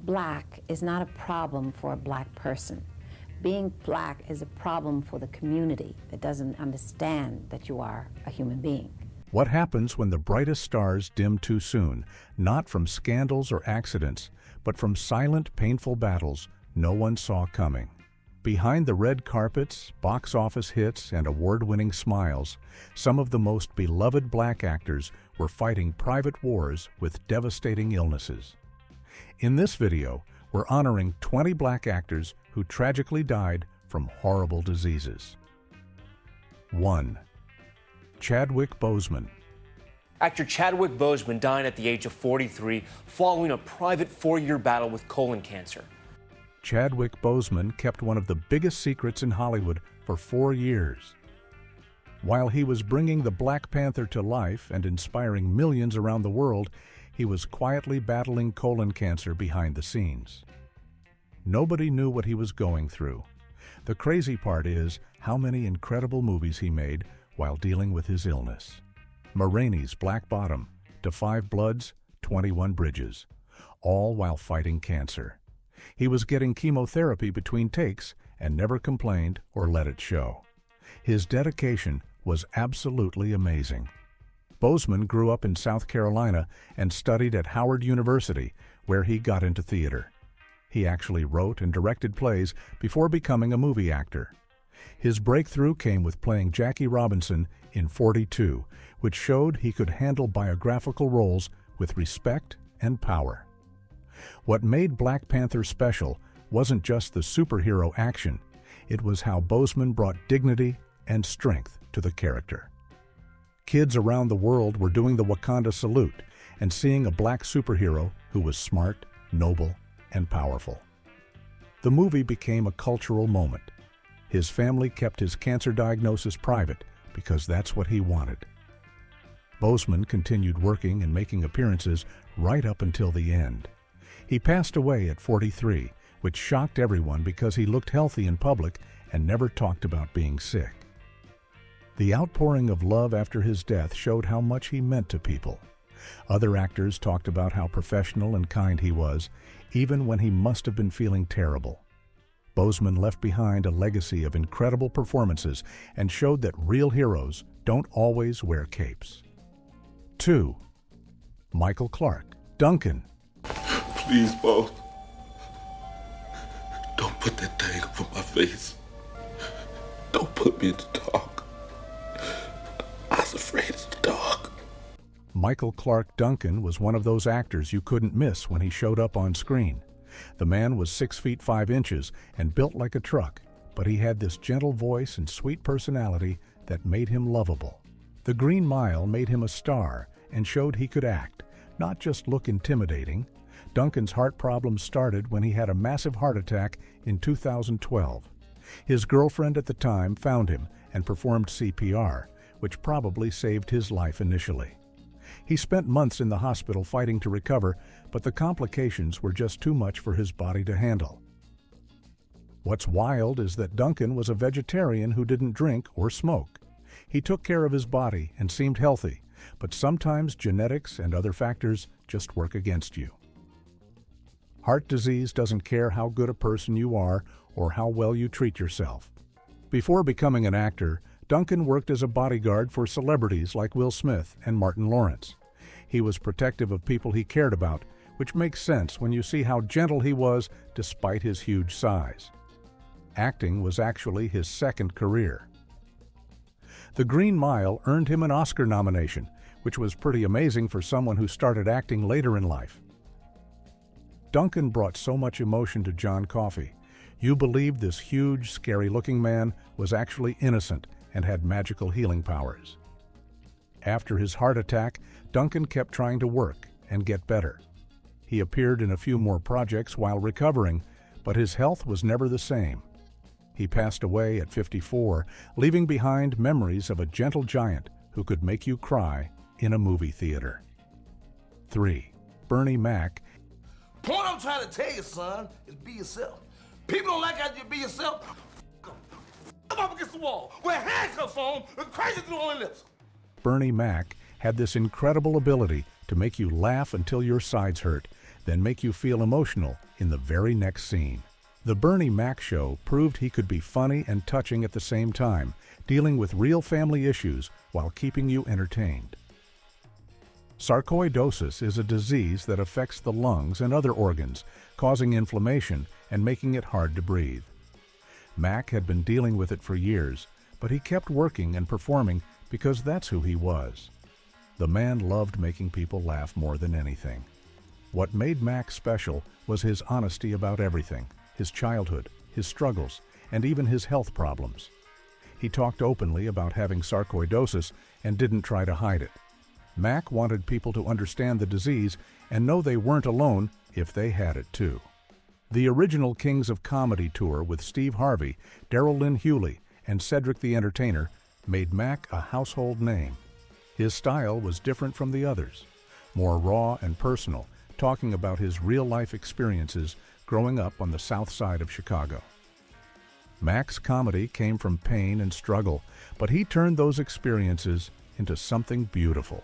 black is not a problem for a black person. Being black is a problem for the community that doesn't understand that you are a human being. What happens when the brightest stars dim too soon, not from scandals or accidents, but from silent, painful battles no one saw coming? Behind the red carpets, box office hits, and award-winning smiles, some of the most beloved black actors were fighting private wars with devastating illnesses. In this video, we're honoring 20 black actors who tragically died from horrible diseases. 1. Chadwick Boseman. Actor Chadwick Boseman died at the age of 43 following a private 4-year battle with colon cancer. Chadwick Boseman kept one of the biggest secrets in Hollywood for 4 years. While he was bringing the Black Panther to life and inspiring millions around the world, he was quietly battling colon cancer behind the scenes. Nobody knew what he was going through. The crazy part is how many incredible movies he made while dealing with his illness. Ma Rainey's Black Bottom, To Five Bloods, 21 Bridges, all while fighting cancer. He was getting chemotherapy between takes and never complained or let it show. His dedication was absolutely amazing. Boseman grew up in South Carolina and studied at Howard University, where he got into theater. He actually wrote and directed plays before becoming a movie actor. His breakthrough came with playing Jackie Robinson in 42, which showed he could handle biographical roles with respect and power. What made Black Panther special wasn't just the superhero action, it was how Boseman brought dignity and strength to the character. Kids around the world were doing the Wakanda salute and seeing a black superhero who was smart, noble, and powerful. The movie became a cultural moment. His family kept his cancer diagnosis private because that's what he wanted. Boseman continued working and making appearances right up until the end. He passed away at 43, which shocked everyone because he looked healthy in public and never talked about being sick. The outpouring of love after his death showed how much he meant to people. Other actors talked about how professional and kind he was, even when he must have been feeling terrible. Boseman left behind a legacy of incredible performances and showed that real heroes don't always wear capes. 2. Michael Clarke Duncan. Please, Bo. Don't put that thing over my face. Don't put me in the dark. I was afraid of the dark. Michael Clarke Duncan was one of those actors you couldn't miss when he showed up on screen. The man was 6 feet 5 inches and built like a truck, but he had this gentle voice and sweet personality that made him lovable. The Green Mile made him a star and showed he could act, not just look intimidating. Duncan's heart problems started when he had a massive heart attack in 2012. His girlfriend at the time found him and performed CPR, which probably saved his life initially. He spent months in the hospital fighting to recover, but the complications were just too much for his body to handle. What's wild is that Duncan was a vegetarian who didn't drink or smoke. He took care of his body and seemed healthy, but sometimes genetics and other factors just work against you. Heart disease doesn't care how good a person you are or how well you treat yourself. Before becoming an actor, Duncan worked as a bodyguard for celebrities like Will Smith and Martin Lawrence. He was protective of people he cared about, which makes sense when you see how gentle he was despite his huge size. Acting was actually his second career. The Green Mile earned him an Oscar nomination, which was pretty amazing for someone who started acting later in life. Duncan brought so much emotion to John Coffey. You believed this huge, scary-looking man was actually innocent and had magical healing powers. After his heart attack, Duncan kept trying to work and get better. He appeared in a few more projects while recovering, but his health was never the same. He passed away at 54, leaving behind memories of a gentle giant who could make you cry in a movie theater. 3. Bernie Mac. Point I'm trying to tell you, son, is be yourself. People don't like how you be yourself. F them up against the wall. Wear handcuffs on and crazy through on their lips. Bernie Mac had this incredible ability to make you laugh until your sides hurt, then make you feel emotional in the very next scene. The Bernie Mac Show proved he could be funny and touching at the same time, dealing with real family issues while keeping you entertained. Sarcoidosis is a disease that affects the lungs and other organs, causing inflammation and making it hard to breathe. Mac had been dealing with it for years, but he kept working and performing because that's who he was. The man loved making people laugh more than anything. What made Mac special was his honesty about everything, his childhood, his struggles, and even his health problems. He talked openly about having sarcoidosis and didn't try to hide it. Mac wanted people to understand the disease and know they weren't alone if they had it too. The original Kings of Comedy tour with Steve Harvey, Darryl Lynn Hewley, and Cedric the Entertainer made Mac a household name. His style was different from the others, more raw and personal, talking about his real-life experiences growing up on the south side of Chicago. Mac's comedy came from pain and struggle, but he turned those experiences into something beautiful.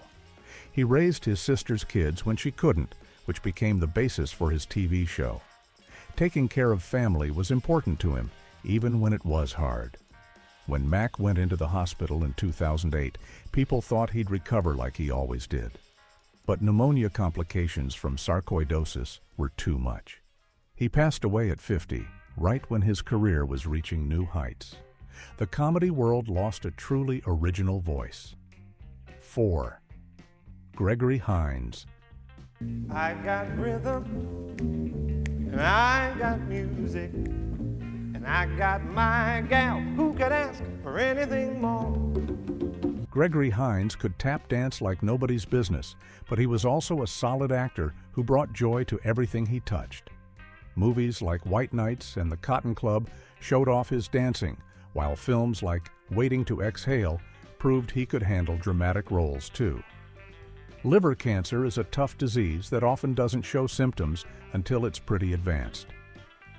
He raised his sister's kids when she couldn't, which became the basis for his TV show. Taking care of family was important to him, even when it was hard. When Mac went into the hospital in 2008, people thought he'd recover like he always did. But pneumonia complications from sarcoidosis were too much. He passed away at 50, right when his career was reaching new heights. The comedy world lost a truly original voice. 4. Gregory Hines. I got rhythm, and I got music, and I got my gal who could ask for anything more. Gregory Hines could tap dance like nobody's business, but he was also a solid actor who brought joy to everything he touched. Movies like White Nights and The Cotton Club showed off his dancing, while films like Waiting to Exhale proved he could handle dramatic roles too. Liver cancer is a tough disease that often doesn't show symptoms until it's pretty advanced.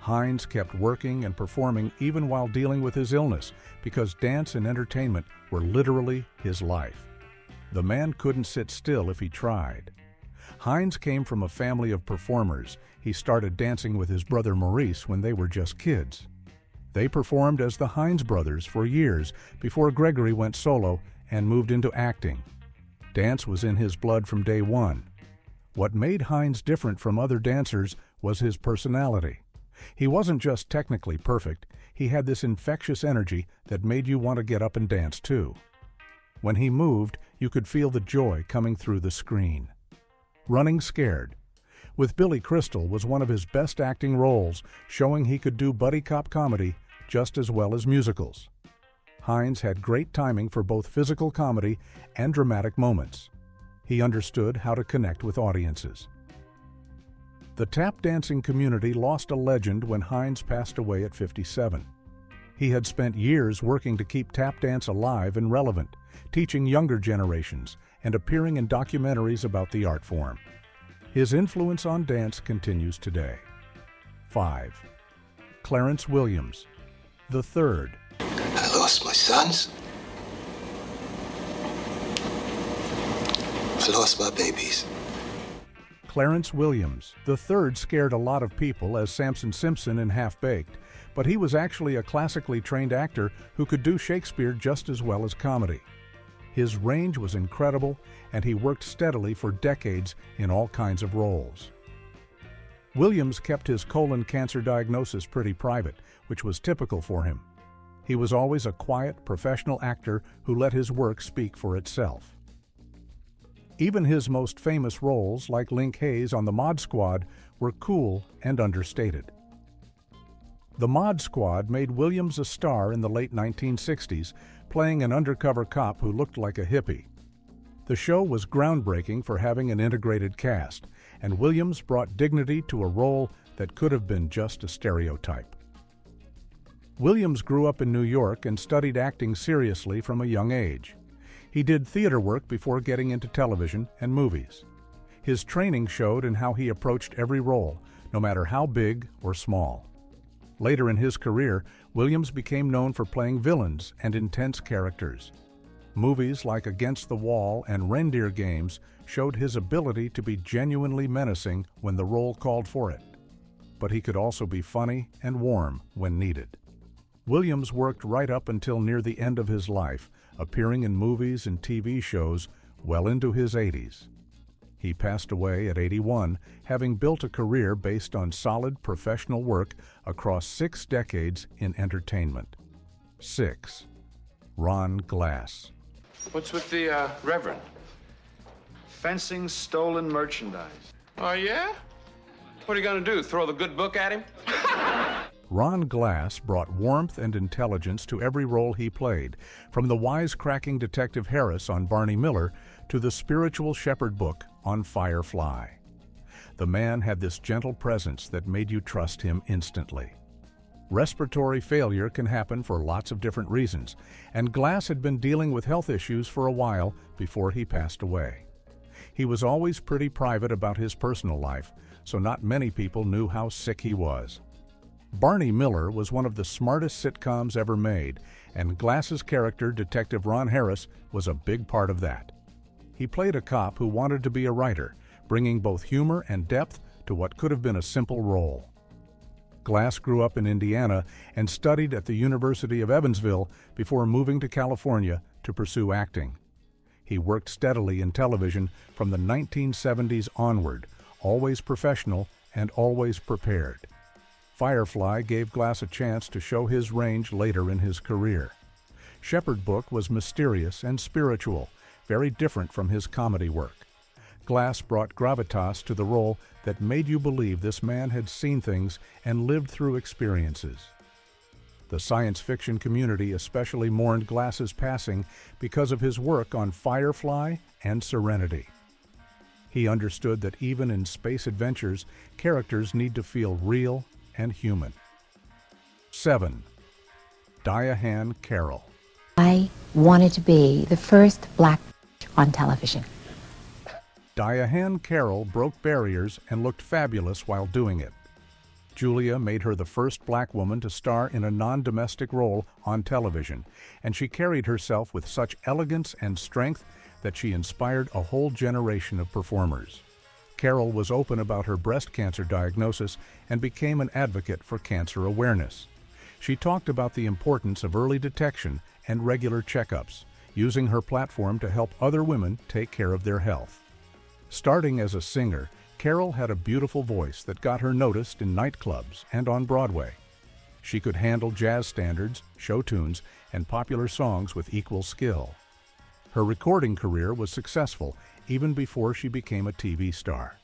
Hines kept working and performing even while dealing with his illness because dance and entertainment were literally his life. The man couldn't sit still if he tried. Hines came from a family of performers. He started dancing with his brother Maurice when they were just kids. They performed as the Hines brothers for years before Gregory went solo and moved into acting. Dance was in his blood from day one. What made Hines different from other dancers was his personality. He wasn't just technically perfect, he had this infectious energy that made you want to get up and dance too. When he moved, you could feel the joy coming through the screen. Running Scared with Billy Crystal was one of his best acting roles, showing he could do buddy cop comedy just as well as musicals. Hines had great timing for both physical comedy and dramatic moments. He understood how to connect with audiences. The tap dancing community lost a legend when Hines passed away at 57. He had spent years working to keep tap dance alive and relevant, teaching younger generations and appearing in documentaries about the art form. His influence on dance continues today. 5. Clarence Williams, the third. I lost my sons. I lost my babies. Clarence Williams, the third, scared a lot of people as Samson Simpson in Half-Baked, but he was actually a classically trained actor who could do Shakespeare just as well as comedy. His range was incredible, and he worked steadily for decades in all kinds of roles. Williams kept his colon cancer diagnosis pretty private, which was typical for him. He was always a quiet, professional actor who let his work speak for itself. Even his most famous roles, like Link Hayes on the Mod Squad, were cool and understated. The Mod Squad made Williams a star in the late 1960s, playing an undercover cop who looked like a hippie. The show was groundbreaking for having an integrated cast, and Williams brought dignity to a role that could have been just a stereotype. Williams grew up in New York and studied acting seriously from a young age. He did theater work before getting into television and movies. His training showed in how he approached every role, no matter how big or small. Later in his career, Williams became known for playing villains and intense characters. Movies like Against the Wall and Reindeer Games showed his ability to be genuinely menacing when the role called for it. but he could also be funny and warm when needed. Williams worked right up until near the end of his life, appearing in movies and TV shows well into his 80s. He passed away at 81, having built a career based on solid professional work across 6 decades in entertainment. 6. Ron Glass. What's with the Reverend? Fencing stolen merchandise. Oh, yeah? What are you gonna do, throw the good book at him? Ron Glass brought warmth and intelligence to every role he played, from the wisecracking Detective Harris on Barney Miller to the spiritual shepherd book on Firefly. The man had this gentle presence that made you trust him instantly. Respiratory failure can happen for lots of different reasons, and Glass had been dealing with health issues for a while before he passed away. He was always pretty private about his personal life, so not many people knew how sick he was. Barney Miller was one of the smartest sitcoms ever made, and Glass's character, Detective Ron Harris, was a big part of that. He played a cop who wanted to be a writer, bringing both humor and depth to what could have been a simple role. Glass grew up in Indiana and studied at the University of Evansville before moving to California to pursue acting. He worked steadily in television from the 1970s onward, always professional and always prepared. Firefly gave Glass a chance to show his range later in his career. Shepherd Book was mysterious and spiritual, very different from his comedy work. Glass brought gravitas to the role that made you believe this man had seen things and lived through experiences. The science fiction community especially mourned Glass's passing because of his work on Firefly and Serenity. He understood that even in space adventures, characters need to feel real and human. 7. Diahann Carroll. I wanted to be the first black on television. Diahann Carroll broke barriers and looked fabulous while doing it. Julia made her the first black woman to star in a non-domestic role on television, and she carried herself with such elegance and strength that she inspired a whole generation of performers. Carroll was open about her breast cancer diagnosis and became an advocate for cancer awareness. She talked about the importance of early detection and regular checkups, using her platform to help other women take care of their health. Starting as a singer, Carroll had a beautiful voice that got her noticed in nightclubs and on Broadway. She could handle jazz standards, show tunes, and popular songs with equal skill. Her recording career was successful even before she became a TV star.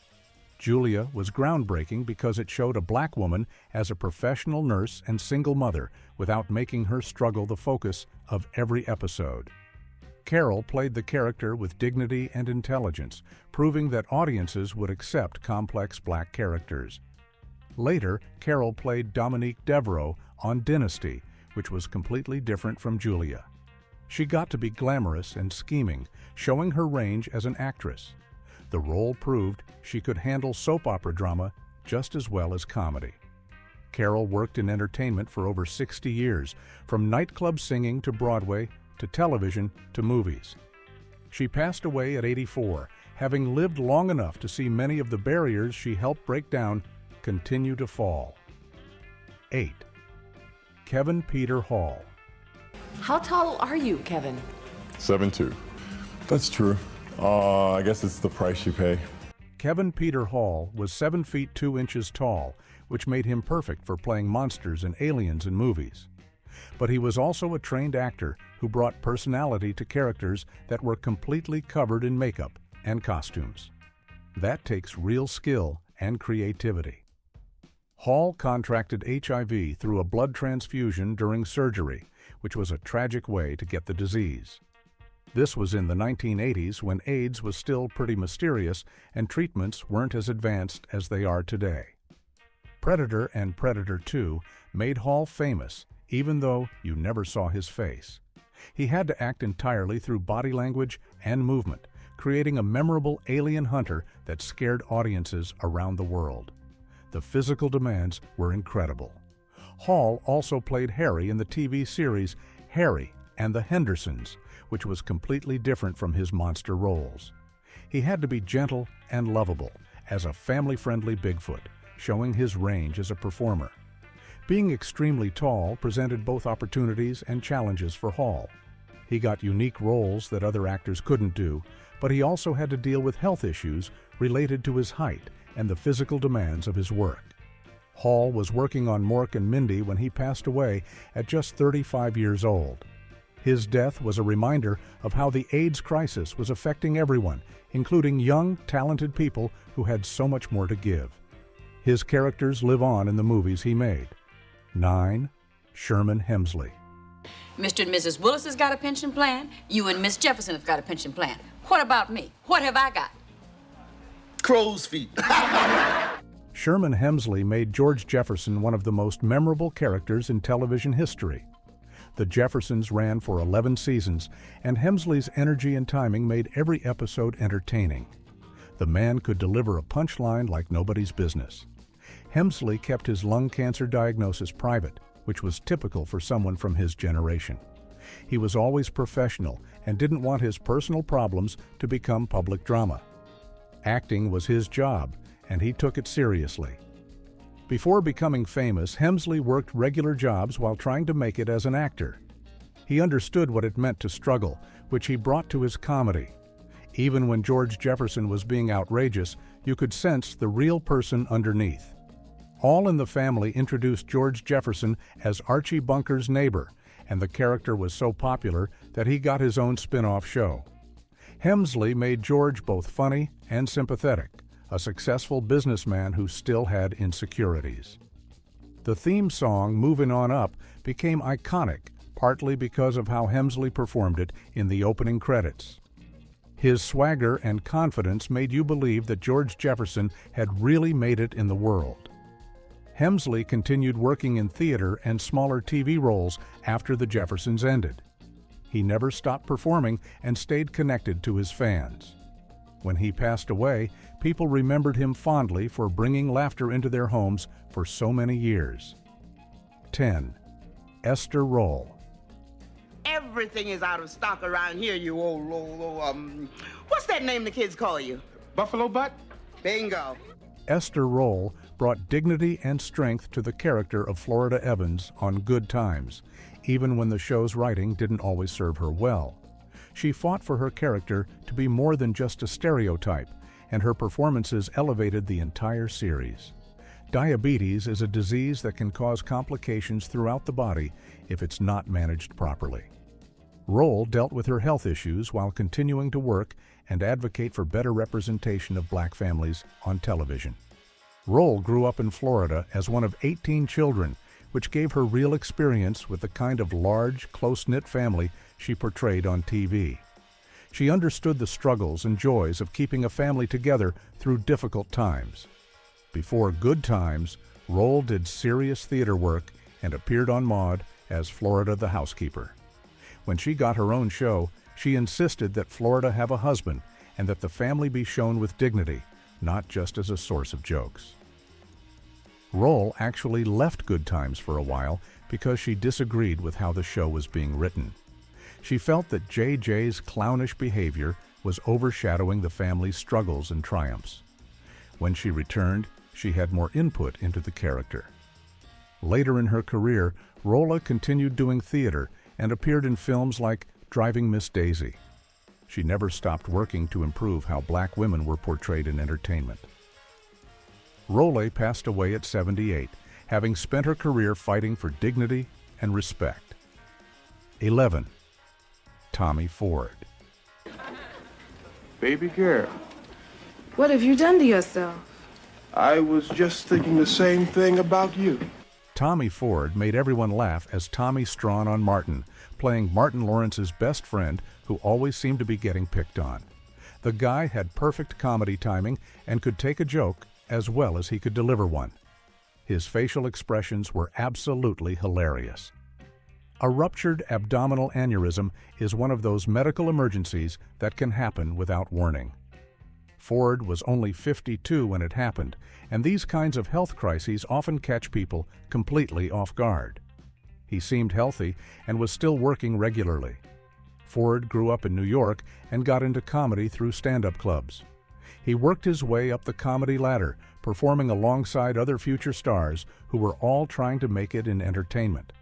Julia was groundbreaking because it showed a black woman as a professional nurse and single mother without making her struggle the focus of every episode. Carroll played the character with dignity and intelligence, proving that audiences would accept complex black characters. Later, Carroll played Dominique Devereaux on Dynasty, which was completely different from Julia. She got to be glamorous and scheming, showing her range as an actress. The role proved she could handle soap opera drama just as well as comedy. Carroll worked in entertainment for over 60 years, from nightclub singing to Broadway to television to movies. She passed away at 84, having lived long enough to see many of the barriers she helped break down continue to fall. 8. Kevin Peter Hall. How tall are you, Kevin? 7'2". That's true. I guess it's the price you pay. Kevin Peter Hall was 7 feet 2 inches tall, which made him perfect for playing monsters and aliens in movies. But he was also a trained actor who brought personality to characters that were completely covered in makeup and costumes. That takes real skill and creativity. Hall contracted HIV through a blood transfusion during surgery, which was a tragic way to get the disease. This was in the 1980s when AIDS was still pretty mysterious and treatments weren't as advanced as they are today. Predator and Predator 2 made Hall famous, even though you never saw his face. He had to act entirely through body language and movement, creating a memorable alien hunter that scared audiences around the world. The physical demands were incredible. Hall also played Harry in the TV series Harry and the Hendersons, which was completely different from his monster roles. He had to be gentle and lovable as a family-friendly Bigfoot, showing his range as a performer. Being extremely tall presented both opportunities and challenges for Hall. He got unique roles that other actors couldn't do, but he also had to deal with health issues related to his height and the physical demands of his work. Hall was working on Mork and Mindy when he passed away at just 35 years old. His death was a reminder of how the AIDS crisis was affecting everyone, including young, talented people who had so much more to give. His characters live on in the movies he made. 9. Sherman Hemsley. Mr. and Mrs. Willis has got a pension plan. You and Miss Jefferson have got a pension plan. What about me? What have I got? Crow's feet. Sherman Hemsley made George Jefferson one of the most memorable characters in television history. The Jeffersons ran for 11 seasons, and Hemsley's energy and timing made every episode entertaining. The man could deliver a punchline like nobody's business. Hemsley kept his lung cancer diagnosis private, which was typical for someone from his generation. He was always professional and didn't want his personal problems to become public drama. Acting was his job, and he took it seriously. Before becoming famous, Hemsley worked regular jobs while trying to make it as an actor. He understood what it meant to struggle, which he brought to his comedy. Even when George Jefferson was being outrageous, you could sense the real person underneath. All in the Family introduced George Jefferson as Archie Bunker's neighbor, and the character was so popular that he got his own spin-off show. Hemsley made George both funny and sympathetic, a successful businessman who still had insecurities. The theme song, Movin' On Up, became iconic, partly because of how Hemsley performed it in the opening credits. His swagger and confidence made you believe that George Jefferson had really made it in the world. Hemsley continued working in theater and smaller TV roles after the Jeffersons ended. He never stopped performing and stayed connected to his fans. When he passed away, people remembered him fondly for bringing laughter into their homes for so many years. 10. Esther Roll. Everything is out of stock around here, you old, what's that name the kids call you? Buffalo Butt? Bingo. Esther Roll brought dignity and strength to the character of Florida Evans on Good Times, even when the show's writing didn't always serve her well. She fought for her character to be more than just a stereotype, and her performances elevated the entire series. Diabetes is a disease that can cause complications throughout the body if it's not managed properly. Roll dealt with her health issues while continuing to work and advocate for better representation of black families on television. Roll grew up in Florida as one of 18 children, which gave her real experience with the kind of large, close-knit family she portrayed on TV. She understood the struggles and joys of keeping a family together through difficult times. Before Good Times, Roll did serious theater work and appeared on Maude as Florida the housekeeper. When she got her own show, she insisted that Florida have a husband and that the family be shown with dignity, not just as a source of jokes. Roll actually left Good Times for a while because she disagreed with how the show was being written. She felt that JJ's clownish behavior was overshadowing the family's struggles and triumphs. When she returned, she had more input into the character. Later in her career, Rolla continued doing theater and appeared in films like Driving Miss Daisy. She never stopped working to improve how black women were portrayed in entertainment. Rolle passed away at 78, having spent her career fighting for dignity and respect. 11. Tommy Ford. Baby girl, What have you done to yourself? I was just thinking the same thing about you. Tommy Ford made everyone laugh as Tommy Strawn on Martin, playing Martin Lawrence's best friend who always seemed to be getting picked on. The guy had perfect comedy timing and could take a joke as well as he could deliver one. His facial expressions were absolutely hilarious. A ruptured abdominal aneurysm is one of those medical emergencies that can happen without warning. Ford was only 52 when it happened, and these kinds of health crises often catch people completely off guard. He seemed healthy and was still working regularly. Ford grew up in New York and got into comedy through stand-up clubs. He worked his way up the comedy ladder, performing alongside other future stars who were all trying to make it in entertainment.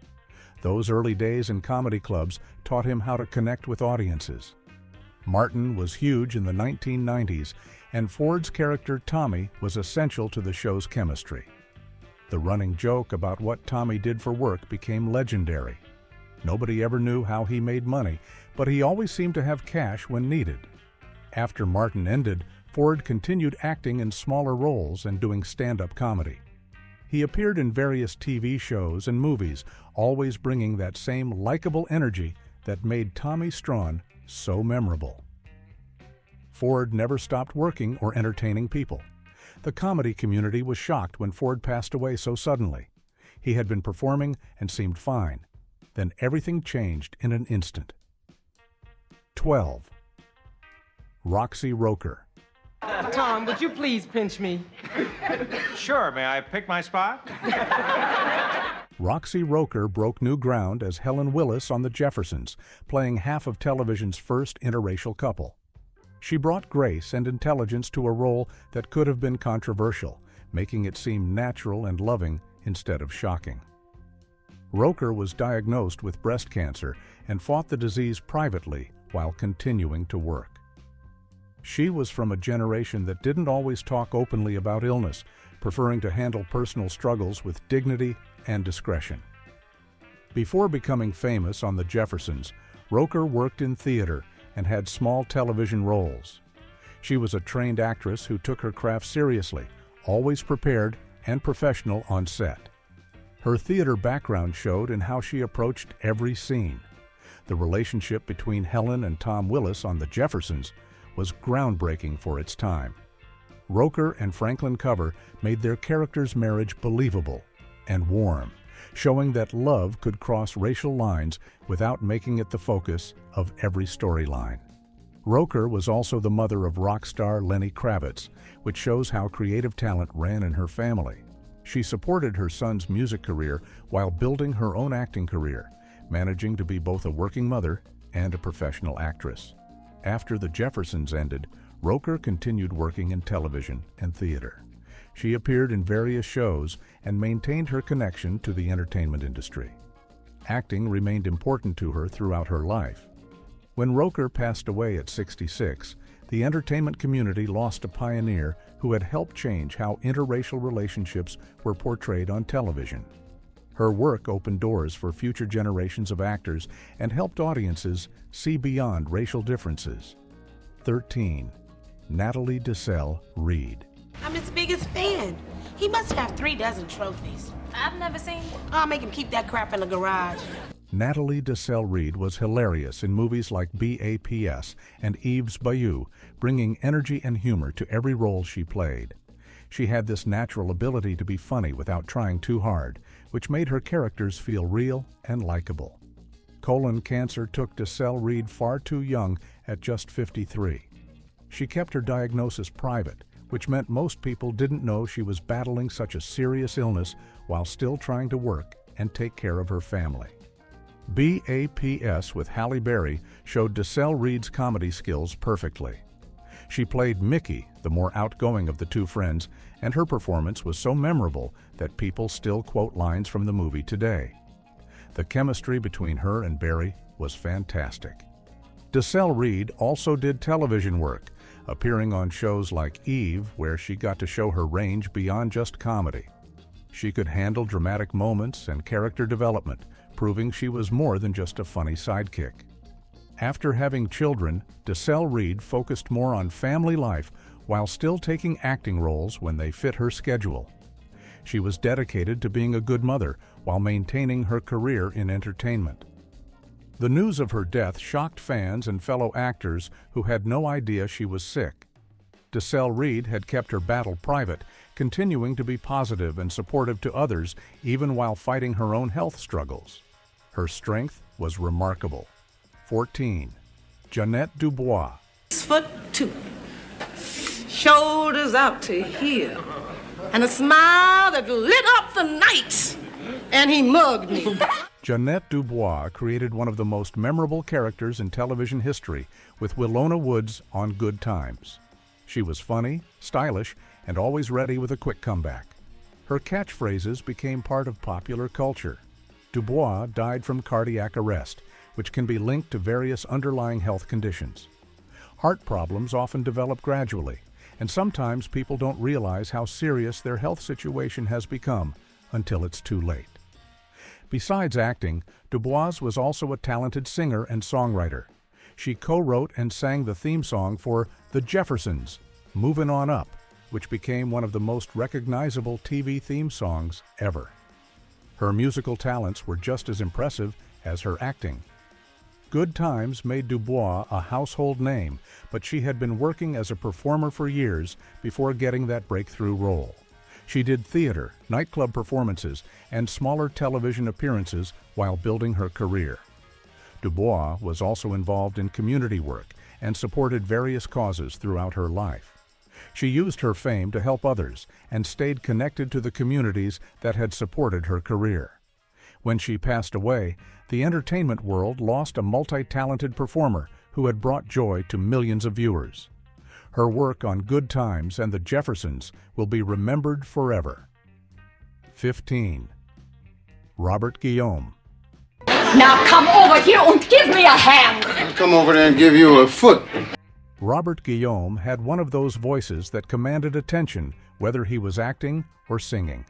Those early days in comedy clubs taught him how to connect with audiences. Martin was huge in the 1990s, and Ford's character Tommy was essential to the show's chemistry. The running joke about what Tommy did for work became legendary. Nobody ever knew how he made money, but he always seemed to have cash when needed. After Martin ended, Ford continued acting in smaller roles and doing stand-up comedy. He appeared in various TV shows and movies, always bringing that same likable energy that made Tommy Strawn so memorable. Ford never stopped working or entertaining people. The comedy community was shocked when Ford passed away so suddenly. He had been performing and seemed fine. Then everything changed in an instant. 12. Roxy Roker. Tom, would you please pinch me? Sure, may I pick my spot? Roxy Roker broke new ground as Helen Willis on The Jeffersons, playing half of television's first interracial couple. She brought grace and intelligence to a role that could have been controversial, making it seem natural and loving instead of shocking. Roker was diagnosed with breast cancer and fought the disease privately while continuing to work. She was from a generation that didn't always talk openly about illness, preferring to handle personal struggles with dignity and discretion. Before becoming famous on The Jeffersons, Roker worked in theater and had small television roles. She was a trained actress who took her craft seriously, always prepared and professional on set. Her theater background showed in how she approached every scene. The relationship between Helen and Tom Willis on The Jeffersons was groundbreaking for its time. Roker and Franklin Cover made their characters' marriage believable and warm, showing that love could cross racial lines without making it the focus of every storyline. Roker was also the mother of rock star Lenny Kravitz, which shows how creative talent ran in her family. She supported her son's music career while building her own acting career, managing to be both a working mother and a professional actress. After The Jeffersons ended, Roker continued working in television and theater. She appeared in various shows and maintained her connection to the entertainment industry. Acting remained important to her throughout her life. When Roker passed away at 66, the entertainment community lost a pioneer who had helped change how interracial relationships were portrayed on television. Her work opened doors for future generations of actors and helped audiences see beyond racial differences. 13. Natalie Desselle Reid. I'm his biggest fan. He must have 36 trophies. I've never seen. I'll make him keep that crap in the garage. Natalie Desselle Reid was hilarious in movies like BAPS and Eve's Bayou, bringing energy and humor to every role she played. She had this natural ability to be funny without trying too hard, which made her characters feel real and likable. Colon cancer took Desselle Reid far too young at just 53. She kept her diagnosis private, which meant most people didn't know she was battling such a serious illness while still trying to work and take care of her family. BAPS with Halle Berry showed Desselle Reid's comedy skills perfectly. She played Mickey, the more outgoing of the two friends, and her performance was so memorable that people still quote lines from the movie today. The chemistry between her and Berry was fantastic. Desselle Reid also did television work, appearing on shows like Eve, where she got to show her range beyond just comedy. She could handle dramatic moments and character development, proving she was more than just a funny sidekick. After having children, Desselle Reid focused more on family life while still taking acting roles when they fit her schedule. She was dedicated to being a good mother while maintaining her career in entertainment. The news of her death shocked fans and fellow actors who had no idea she was sick. Desselle Reid had kept her battle private, continuing to be positive and supportive to others even while fighting her own health struggles. Her strength was remarkable. 14. Jeanette Dubois. 6'2", shoulders out to here, and a smile that lit up the night, and he mugged me. Jeanette Dubois created one of the most memorable characters in television history with Willona Woods on Good Times. She was funny, stylish, and always ready with a quick comeback. Her catchphrases became part of popular culture. Dubois died from cardiac arrest, which can be linked to various underlying health conditions. Heart problems often develop gradually, and sometimes people don't realize how serious their health situation has become until it's too late. Besides acting, Dubois was also a talented singer and songwriter. She co-wrote and sang the theme song for The Jeffersons, Movin' On Up, which became one of the most recognizable TV theme songs ever. Her musical talents were just as impressive as her acting. Good Times made Dubois a household name, but she had been working as a performer for years before getting that breakthrough role. She did theater, nightclub performances, and smaller television appearances while building her career. Dubois was also involved in community work and supported various causes throughout her life. She used her fame to help others and stayed connected to the communities that had supported her career. When she passed away, the entertainment world lost a multi-talented performer who had brought joy to millions of viewers. Her work on Good Times and The Jeffersons will be remembered forever. 15. Robert Guillaume. Now come over here and give me a hand. I'll come over there and give you a foot. Robert Guillaume had one of those voices that commanded attention whether he was acting or singing.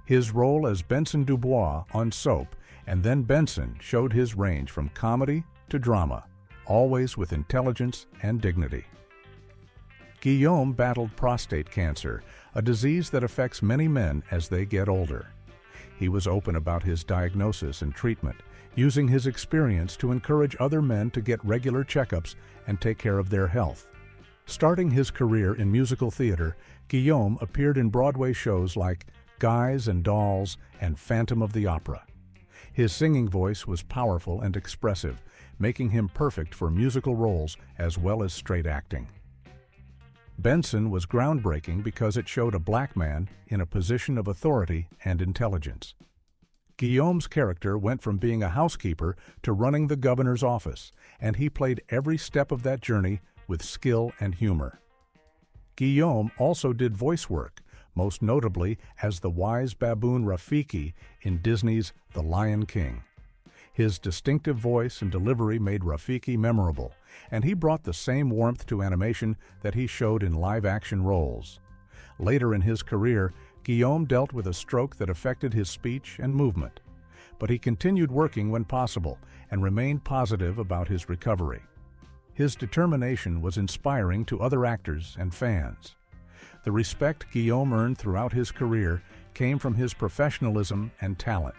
His role as Benson Dubois on Soap and Then Benson showed his range from comedy to drama, always with intelligence and dignity. Guillaume battled prostate cancer, a disease that affects many men as they get older. He was open about his diagnosis and treatment, using his experience to encourage other men to get regular checkups and take care of their health. Starting his career in musical theater, Guillaume appeared in Broadway shows like Guys and Dolls and Phantom of the Opera. His singing voice was powerful and expressive, making him perfect for musical roles as well as straight acting. Benson was groundbreaking because it showed a black man in a position of authority and intelligence. Guillaume's character went from being a housekeeper to running the governor's office, and he played every step of that journey with skill and humor. Guillaume also did voice work, most notably as the wise baboon Rafiki in Disney's The Lion King. His distinctive voice and delivery made Rafiki memorable, and he brought the same warmth to animation that he showed in live-action roles. Later in his career, Guillaume dealt with a stroke that affected his speech and movement, but he continued working when possible and remained positive about his recovery. His determination was inspiring to other actors and fans. The respect Guillaume earned throughout his career came from his professionalism and talent.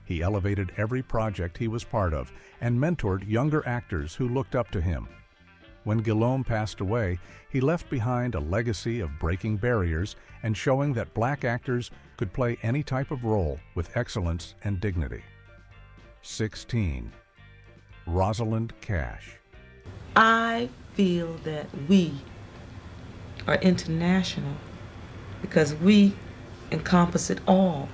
He elevated every project he was part of and mentored younger actors who looked up to him. When Guillaume passed away, he left behind a legacy of breaking barriers and showing that black actors could play any type of role with excellence and dignity. 16. Rosalind Cash. I feel that we are international because we encompass it all.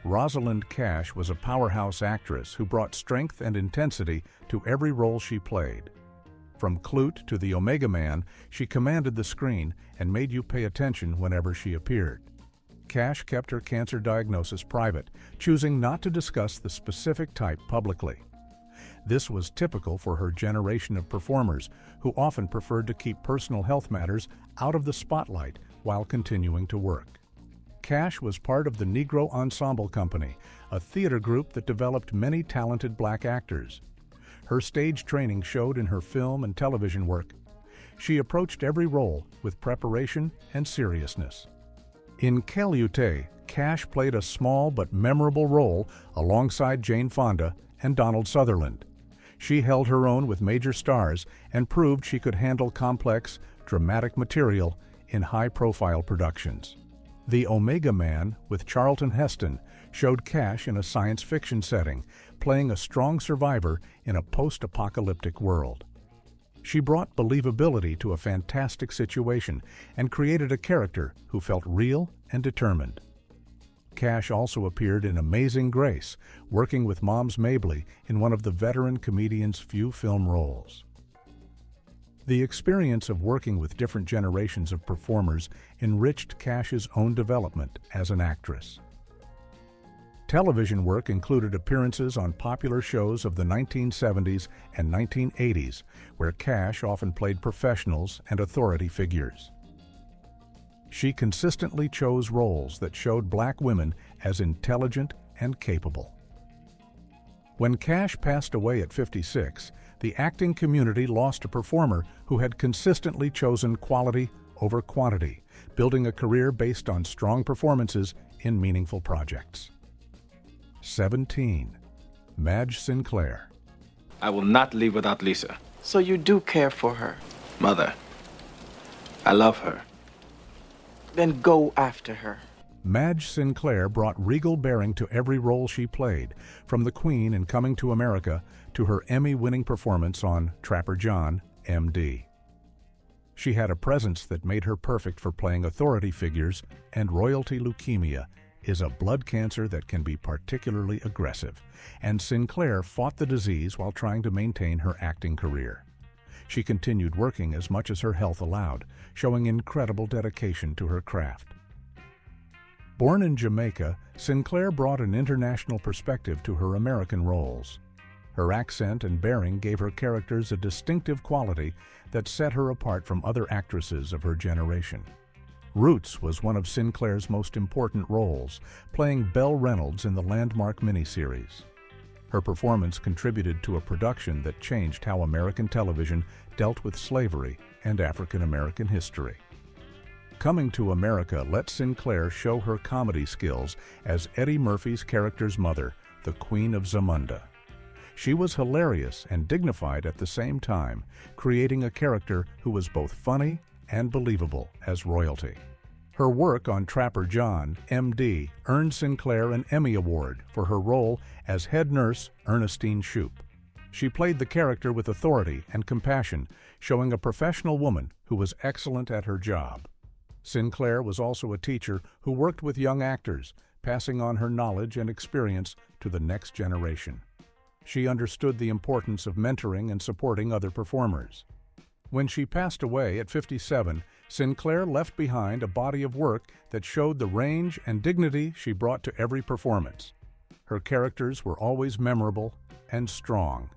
Rosalind Cash was a powerhouse actress who brought strength and intensity to every role she played. From Clute to the Omega Man, she commanded the screen and made you pay attention whenever she appeared. Cash kept her cancer diagnosis private, choosing not to discuss the specific type publicly. This was typical for her generation of performers, who often preferred to keep personal health matters out of the spotlight while continuing to work. Cash was part of the Negro Ensemble Company, a theater group that developed many talented black actors. Her stage training showed in her film and television work. She approached every role with preparation and seriousness. In Kellyute, Cash played a small but memorable role alongside Jane Fonda and Donald Sutherland. She held her own with major stars and proved she could handle complex, dramatic material in high-profile productions. The Omega Man with Charlton Heston showed Cash in a science fiction setting, playing a strong survivor in a post-apocalyptic world. She brought believability to a fantastic situation and created a character who felt real and determined. Cash also appeared in Amazing Grace, working with Moms Mabley in one of the veteran comedian's few film roles. The experience of working with different generations of performers enriched Cash's own development as an actress. Television work included appearances on popular shows of the 1970s and 1980s, where Cash often played professionals and authority figures. She consistently chose roles that showed black women as intelligent and capable. When Cash passed away at 56, the acting community lost a performer who had consistently chosen quality over quantity, building a career based on strong performances in meaningful projects. 17. Madge Sinclair. I will not leave without Lisa. So you do care for her? Mother, I love her. Then go after her. Madge Sinclair brought regal bearing to every role she played, from the Queen in Coming to America to her Emmy-winning performance on Trapper John, M.D. She had a presence that made her perfect for playing authority figures, and royalty leukemia is a blood cancer that can be particularly aggressive, and Sinclair fought the disease while trying to maintain her acting career. She continued working as much as her health allowed, showing incredible dedication to her craft. Born in Jamaica, Sinclair brought an international perspective to her American roles. Her accent and bearing gave her characters a distinctive quality that set her apart from other actresses of her generation. Roots was one of Sinclair's most important roles, playing Belle Reynolds in the landmark miniseries. Her performance contributed to a production that changed how American television dealt with slavery and African American history. Coming to America let Sinclair show her comedy skills as Eddie Murphy's character's mother, the Queen of Zamunda. She was hilarious and dignified at the same time, creating a character who was both funny and believable as royalty. Her work on Trapper John, M.D., earned Sinclair an Emmy Award for her role as head nurse Ernestine Shoup. She played the character with authority and compassion, showing a professional woman who was excellent at her job. Sinclair was also a teacher who worked with young actors, passing on her knowledge and experience to the next generation. She understood the importance of mentoring and supporting other performers. When she passed away at 57, Sinclair left behind a body of work that showed the range and dignity she brought to every performance. Her characters were always memorable and strong.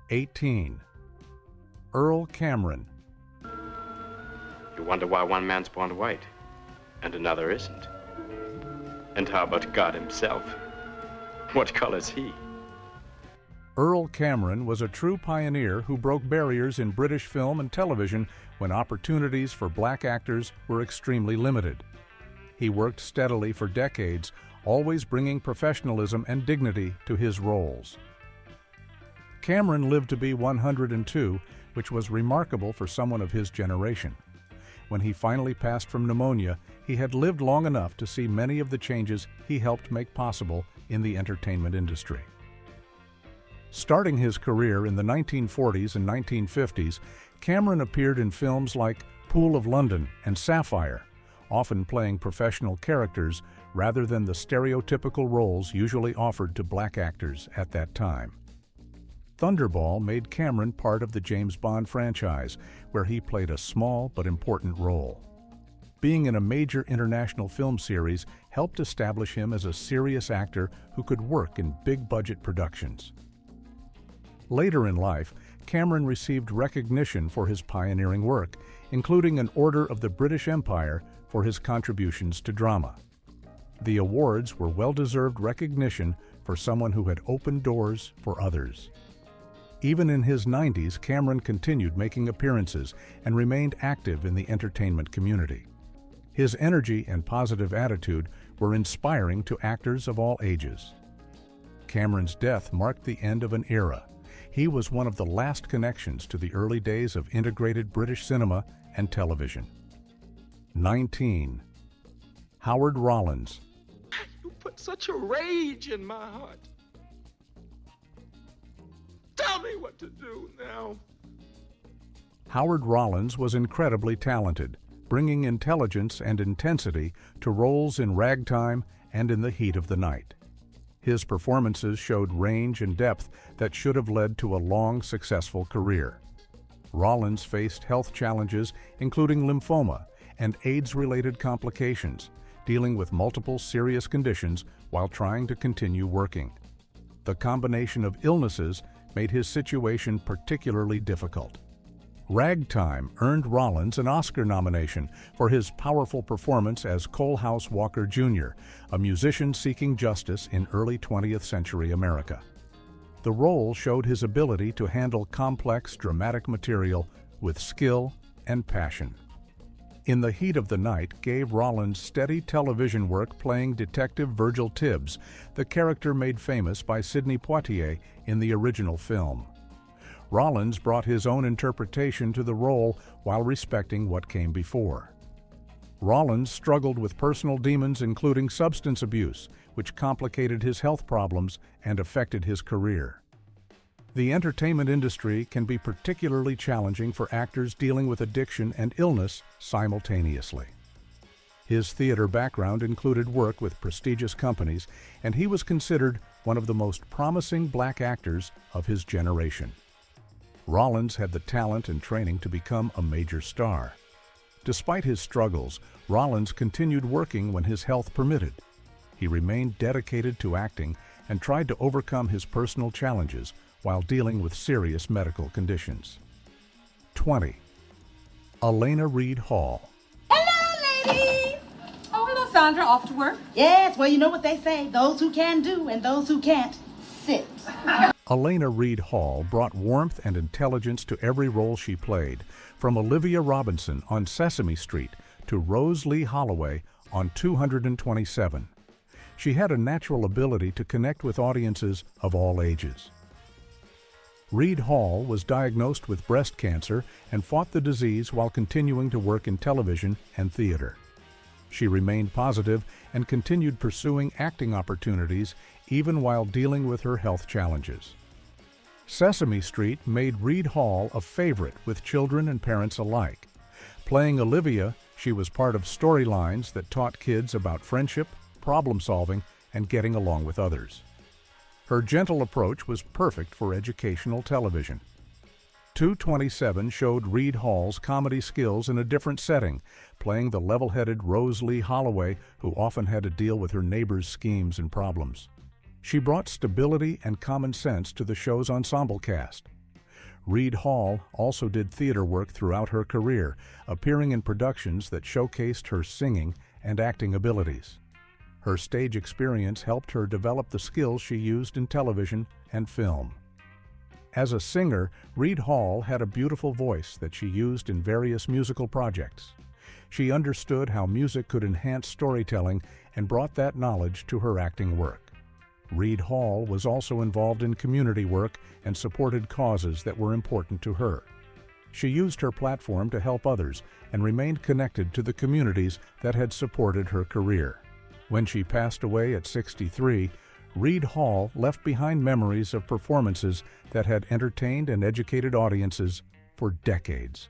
18. Earl Cameron. You wonder why one man's born white and another isn't. And how about God himself? What color's he? Earl Cameron was a true pioneer who broke barriers in British film and television when opportunities for black actors were extremely limited. He worked steadily for decades, always bringing professionalism and dignity to his roles. Cameron lived to be 102, which was remarkable for someone of his generation. When he finally passed from pneumonia, he had lived long enough to see many of the changes he helped make possible in the entertainment industry. Starting his career in the 1940s and 1950s, Cameron appeared in films like Pool of London and Sapphire, often playing professional characters rather than the stereotypical roles usually offered to black actors at that time. Thunderball made Cameron part of the James Bond franchise, where he played a small but important role. Being in a major international film series helped establish him as a serious actor who could work in big-budget productions. Later in life, Cameron received recognition for his pioneering work, including an Order of the British Empire for his contributions to drama. The awards were well-deserved recognition for someone who had opened doors for others. Even in his 90s, Cameron continued making appearances and remained active in the entertainment community. His energy and positive attitude were inspiring to actors of all ages. Cameron's death marked the end of an era. He was one of the last connections to the early days of integrated British cinema and television. 19. Howard Rollins. You put such a rage in my heart. Tell me what to do now. Howard Rollins was incredibly talented, bringing intelligence and intensity to roles in Ragtime and In the Heat of the Night. His performances showed range and depth that should have led to a long, successful career. Rollins faced health challenges, including lymphoma and AIDS-related complications, dealing with multiple serious conditions while trying to continue working. The combination of illnesses made his situation particularly difficult. Ragtime earned Rollins an Oscar nomination for his powerful performance as Coalhouse Walker Jr., a musician seeking justice in early 20th century America. The role showed his ability to handle complex, dramatic material with skill and passion. In the Heat of the Night gave Rollins steady television work playing Detective Virgil Tibbs, the character made famous by Sidney Poitier in the original film. Rollins brought his own interpretation to the role while respecting what came before. Rollins struggled with personal demons, including substance abuse, which complicated his health problems and affected his career. The entertainment industry can be particularly challenging for actors dealing with addiction and illness simultaneously. His theater background included work with prestigious companies, and he was considered one of the most promising black actors of his generation. Rollins had the talent and training to become a major star. Despite his struggles, Rollins continued working when his health permitted. He remained dedicated to acting and tried to overcome his personal challenges while dealing with serious medical conditions. 20. Elena Reed Hall. Hello, ladies. Oh, hello, Sandra. Off to work? Yes, well, you know what they say. Those who can do and those who can't, sit. Elena Reed Hall brought warmth and intelligence to every role she played, from Olivia Robinson on Sesame Street to Rose Lee Holloway on 227. She had a natural ability to connect with audiences of all ages. Reed Hall was diagnosed with breast cancer and fought the disease while continuing to work in television and theater. She remained positive and continued pursuing acting opportunities even while dealing with her health challenges. Sesame Street made Reed Hall a favorite with children and parents alike. Playing Olivia, she was part of storylines that taught kids about friendship, problem-solving, and getting along with others. Her gentle approach was perfect for educational television. 227 showed Reed Hall's comedy skills in a different setting, playing the level-headed Rose Lee Holloway, who often had to deal with her neighbors' schemes and problems. She brought stability and common sense to the show's ensemble cast. Reed Hall also did theater work throughout her career, appearing in productions that showcased her singing and acting abilities. Her stage experience helped her develop the skills she used in television and film. As a singer, Reed Hall had a beautiful voice that she used in various musical projects. She understood how music could enhance storytelling and brought that knowledge to her acting work. Reed Hall was also involved in community work and supported causes that were important to her. She used her platform to help others and remained connected to the communities that had supported her career. When she passed away at 63, Reed Hall left behind memories of performances that had entertained and educated audiences for decades.